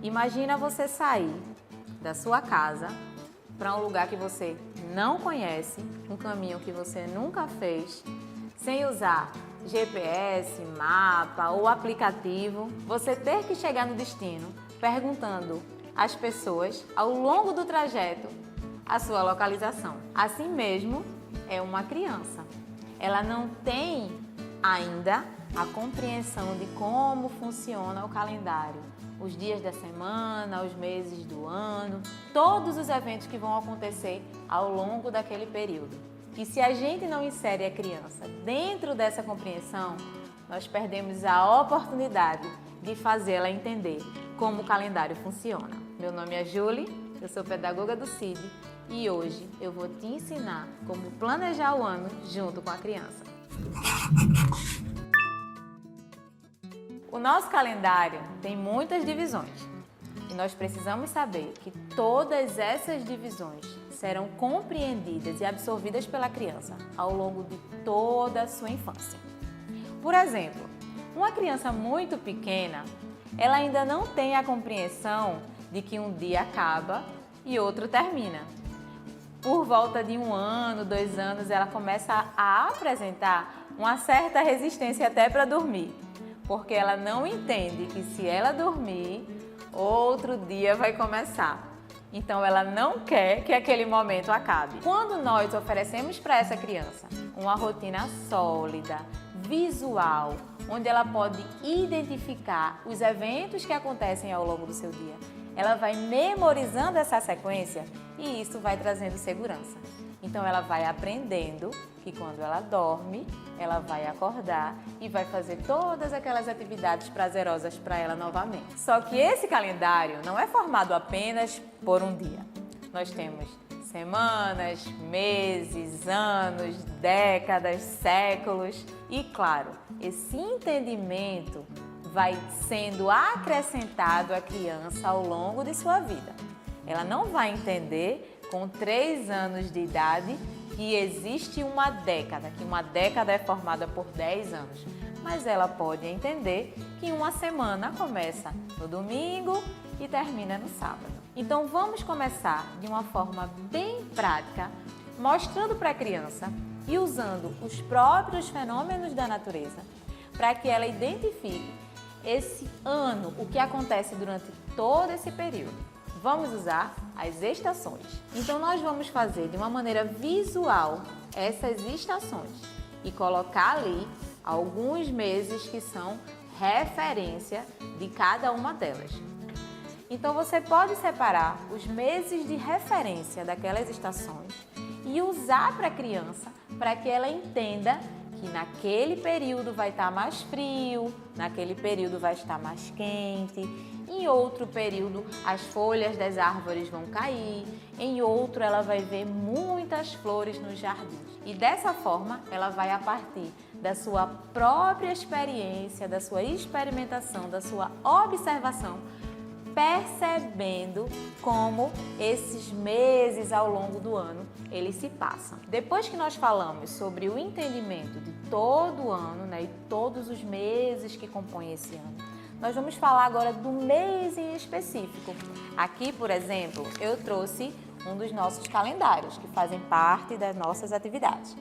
Imagina você sair da sua casa para um lugar que você não conhece, um caminho que você nunca fez, sem usar GPS, mapa ou aplicativo, você ter que chegar no destino perguntando às pessoas ao longo do trajeto a sua localização. Assim mesmo é uma criança. Ela não tem ainda a compreensão de como funciona o calendário, os dias da semana, os meses do ano, todos os eventos que vão acontecer ao longo daquele período. E se a gente não insere a criança dentro dessa compreensão, nós perdemos a oportunidade de fazê-la entender como o calendário funciona. Meu nome é Julie, eu sou pedagoga do CID e hoje eu vou te ensinar como planejar o ano junto com a criança. O nosso calendário tem muitas divisões e nós precisamos saber que todas essas divisões serão compreendidas e absorvidas pela criança ao longo de toda a sua infância. Por exemplo, uma criança muito pequena, ela ainda não tem a compreensão de que um dia acaba e outro termina. Por volta de 1 ano, 2 anos, ela começa a apresentar uma certa resistência até para dormir, porque ela não entende que se ela dormir, outro dia vai começar. Então ela não quer que aquele momento acabe. Quando nós oferecemos para essa criança uma rotina sólida, visual, onde ela pode identificar os eventos que acontecem ao longo do seu dia, ela vai memorizando essa sequência e isso vai trazendo segurança. Então ela vai aprendendo que quando ela dorme, ela vai acordar e vai fazer todas aquelas atividades prazerosas para ela novamente. Só que esse calendário não é formado apenas por um dia. Nós temos semanas, meses, anos, décadas, séculos e, claro, esse entendimento vai sendo acrescentado à criança ao longo de sua vida. Ela não vai entender com 3 anos de idade que existe uma década, que uma década é formada por 10 anos. Mas ela pode entender que uma semana começa no domingo e termina no sábado. Então vamos começar de uma forma bem prática, mostrando para a criança e usando os próprios fenômenos da natureza, para que ela identifique esse ano, o que acontece durante todo esse período. Vamos usar as estações. Então nós vamos fazer de uma maneira visual essas estações e colocar ali alguns meses que são referência de cada uma delas. Então você pode separar os meses de referência daquelas estações e usar para a criança para que ela entenda que naquele período vai estar mais frio, naquele período vai estar mais quente, em outro período as folhas das árvores vão cair, em outro ela vai ver muitas flores nos jardins. E dessa forma ela vai, a partir da sua própria experiência, da sua experimentação, da sua observação, percebendo como esses meses ao longo do ano eles se passam. Depois que nós falamos sobre o entendimento de todo o ano, e todos os meses que compõem esse ano, nós vamos falar agora do mês em específico. Aqui, por exemplo, eu trouxe um dos nossos calendários que fazem parte das nossas atividades.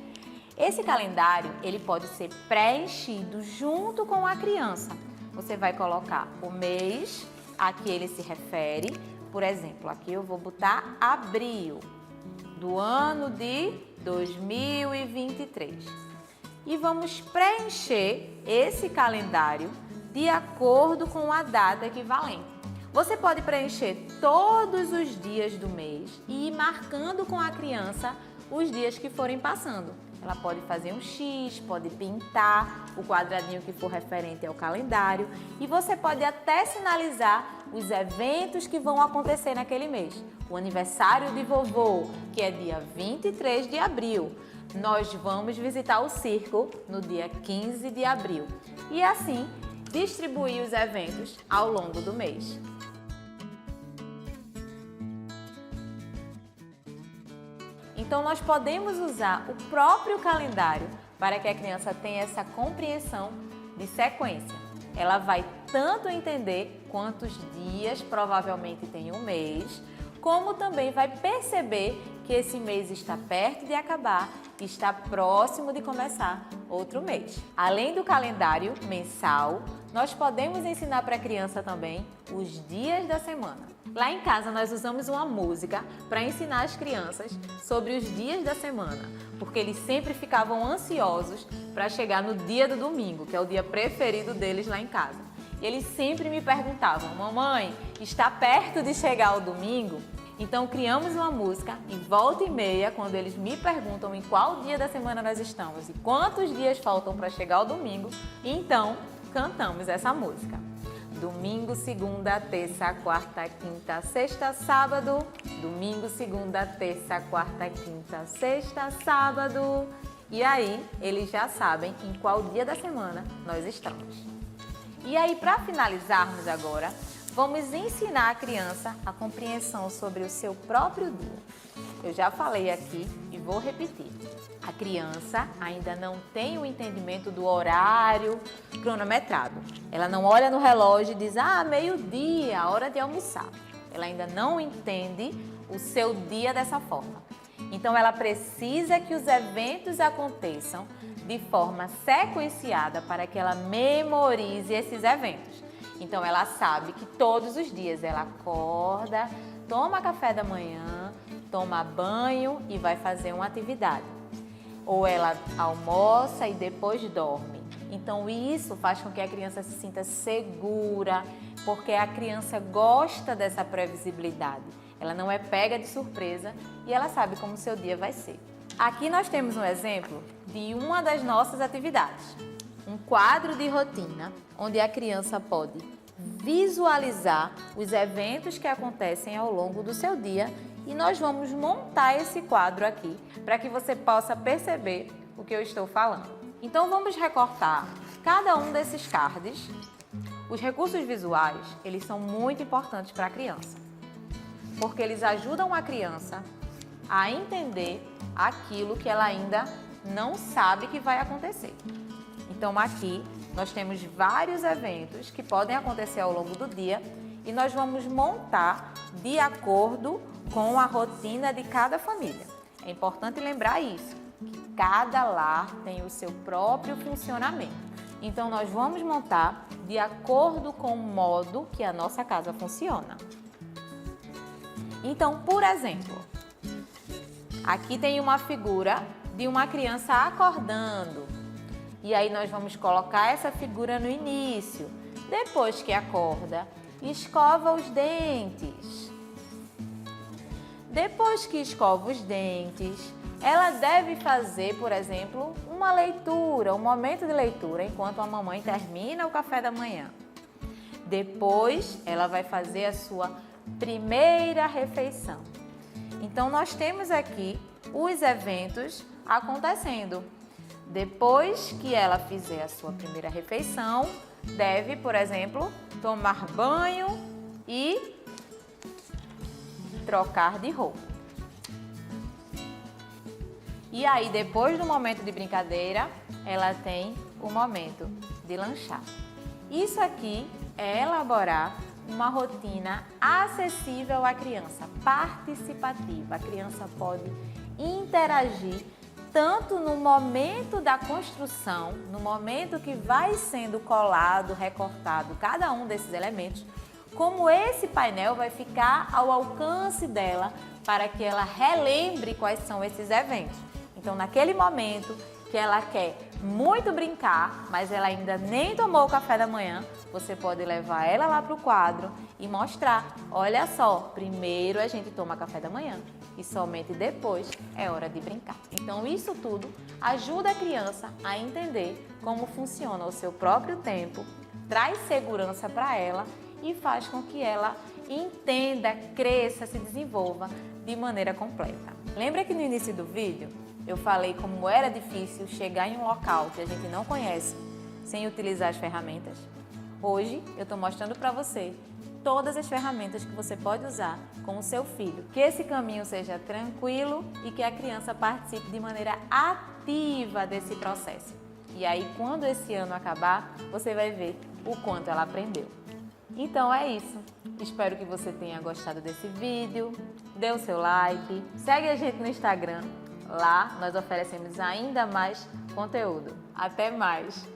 Esse calendário ele pode ser preenchido junto com a criança. Você vai colocar o mês a que ele se refere. Por exemplo, aqui eu vou botar abril do ano de 2023. E vamos preencher esse calendário de acordo com a data equivalente. Você pode preencher todos os dias do mês e ir marcando com a criança os dias que forem passando. Ela pode fazer um X, pode pintar o quadradinho que for referente ao calendário e você pode até sinalizar os eventos que vão acontecer naquele mês. O aniversário de vovô, que é dia 23 de abril. Nós vamos visitar o circo no dia 15 de abril. E assim, distribuir os eventos ao longo do mês. Então, nós podemos usar o próprio calendário para que a criança tenha essa compreensão de sequência. Ela vai tanto entender quantos dias, provavelmente tem um mês, como também vai perceber que esse mês está perto de acabar e está próximo de começar outro mês. Além do calendário mensal, nós podemos ensinar para a criança também os dias da semana. Lá em casa nós usamos uma música para ensinar as crianças sobre os dias da semana, porque eles sempre ficavam ansiosos para chegar no dia do domingo, que é o dia preferido deles lá em casa. E eles sempre me perguntavam: mamãe, está perto de chegar o domingo? Então criamos uma música e volta e meia, quando eles me perguntam em qual dia da semana nós estamos e quantos dias faltam para chegar o domingo, então cantamos essa música. Domingo, segunda, terça, quarta, quinta, sexta, sábado. Domingo, segunda, terça, quarta, quinta, sexta, sábado. E aí eles já sabem em qual dia da semana nós estamos. E aí, para finalizarmos agora, vamos ensinar a criança a compreensão sobre o seu próprio dia. Eu já falei aqui e vou repetir. A criança ainda não tem o entendimento do horário cronometrado. Ela não olha no relógio e diz: meio-dia, hora de almoçar. Ela ainda não entende o seu dia dessa forma. Então, ela precisa que os eventos aconteçam de forma sequenciada para que ela memorize esses eventos. Então, ela sabe que todos os dias ela acorda, toma café da manhã, toma banho e vai fazer uma atividade. Ou ela almoça e depois dorme. Então, isso faz com que a criança se sinta segura, porque a criança gosta dessa previsibilidade. Ela não é pega de surpresa e ela sabe como o seu dia vai ser. Aqui nós temos um exemplo de uma das nossas atividades. Um quadro de rotina, onde a criança pode visualizar os eventos que acontecem ao longo do seu dia, e nós vamos montar esse quadro aqui para que você possa perceber o que eu estou falando. Então vamos recortar cada um desses cards. Os recursos visuais, eles são muito importantes para a criança, porque eles ajudam a criança a entender aquilo que ela ainda não sabe que vai acontecer. Então aqui nós temos vários eventos que podem acontecer ao longo do dia e nós vamos montar de acordo com a rotina de cada família. É importante lembrar isso, que cada lar tem o seu próprio funcionamento. Então nós vamos montar de acordo com o modo que a nossa casa funciona. Então, por exemplo, aqui tem uma figura de uma criança acordando. E aí nós vamos colocar essa figura no início. Depois que acorda, escova os dentes. Depois que escova os dentes, ela deve fazer, por exemplo, uma leitura, um momento de leitura, enquanto a mamãe termina o café da manhã. Depois, ela vai fazer a sua primeira refeição. Então, nós temos aqui os eventos acontecendo. Depois que ela fizer a sua primeira refeição, deve, por exemplo, tomar banho e trocar de roupa. E aí, depois do momento de brincadeira, ela tem o momento de lanchar. Isso aqui é elaborar uma rotina acessível à criança, participativa. A criança pode interagir tanto no momento da construção, no momento que vai sendo colado, recortado cada um desses elementos, como esse painel vai ficar ao alcance dela para que ela relembre quais são esses eventos. Então, naquele momento que ela quer muito brincar, mas ela ainda nem tomou o café da manhã, você pode levar ela lá para o quadro e mostrar: olha só, primeiro a gente toma café da manhã e somente depois é hora de brincar. Então, isso tudo ajuda a criança a entender como funciona o seu próprio tempo, traz segurança para ela e faz com que ela entenda, cresça, se desenvolva de maneira completa. Lembra que no início do vídeo eu falei como era difícil chegar em um local que a gente não conhece sem utilizar as ferramentas? Hoje eu estou mostrando para você todas as ferramentas que você pode usar com o seu filho. Que esse caminho seja tranquilo e que a criança participe de maneira ativa desse processo. E aí, quando esse ano acabar, você vai ver o quanto ela aprendeu. Então é isso. Espero que você tenha gostado desse vídeo. Dê o seu like, segue a gente no Instagram. Lá nós oferecemos ainda mais conteúdo. Até mais!